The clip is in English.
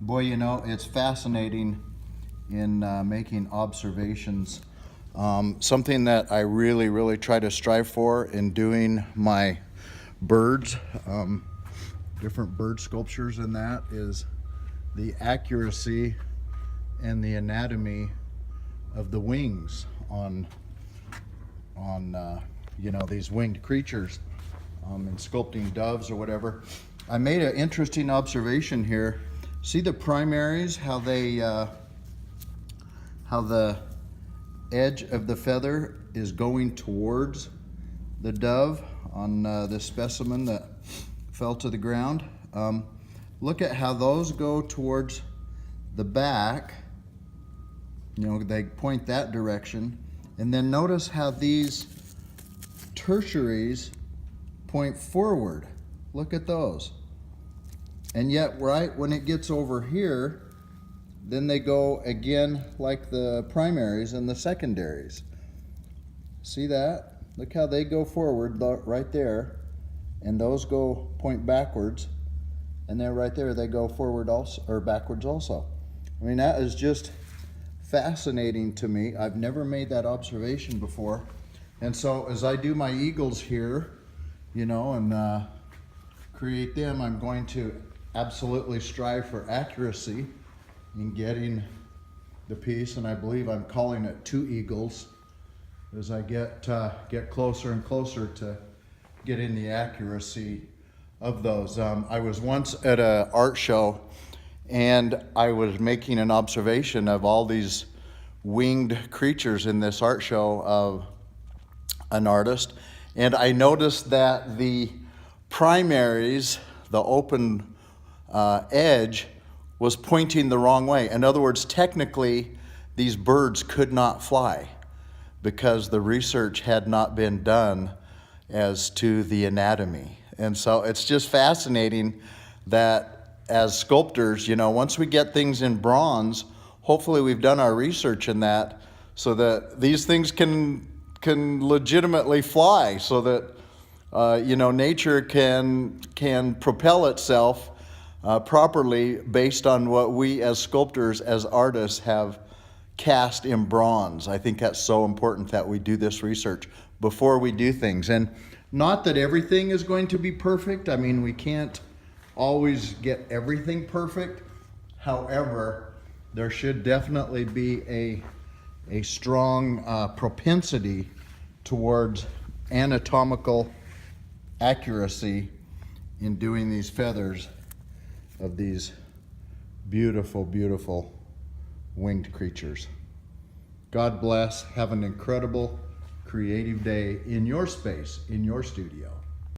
Boy, you know, it's fascinating in making observations. Something that I really try to strive for in doing my birds, different bird sculptures, and that is the accuracy and the anatomy of the wings on you know, these winged creatures, and sculpting doves or whatever. I made an interesting observation here. See the primaries, how the edge of the feather is going towards the dove on this specimen that fell to the ground. Look at how those go towards the back. You know, they point that direction. And then notice how these tertiaries point forward. Look at those. And yet, right when it gets over here, then they go again like the primaries and the secondaries. See that? Look how they go forward right there, and those go point backwards, and then right there they go forward also, or backwards also. I mean, that is just fascinating to me. I've never made that observation before. And so as I do my eagles here, you know, and create them, I'm going to absolutely strive for accuracy in getting the piece, and I believe I'm calling it 2 eagles as I get closer and closer to getting the accuracy of those. I was once at an art show, and I was making an observation of all these winged creatures in this art show of an artist, and I noticed that the primaries, the open edge, was pointing the wrong way. In other words, technically, these birds could not fly because the research had not been done as to the anatomy. And so it's just fascinating that as sculptors, you know, once we get things in bronze, hopefully we've done our research in that so that these things can legitimately fly, so that you know, nature can propel itself properly based on what we as sculptors, as artists, have cast in bronze. I think that's so important that we do this research before we do things. And not that everything is going to be perfect. I mean, we can't always get everything perfect. However, there should definitely be a strong propensity towards anatomical accuracy in doing these feathers of these beautiful winged creatures. God bless. Have an incredible creative day in your space, in your studio.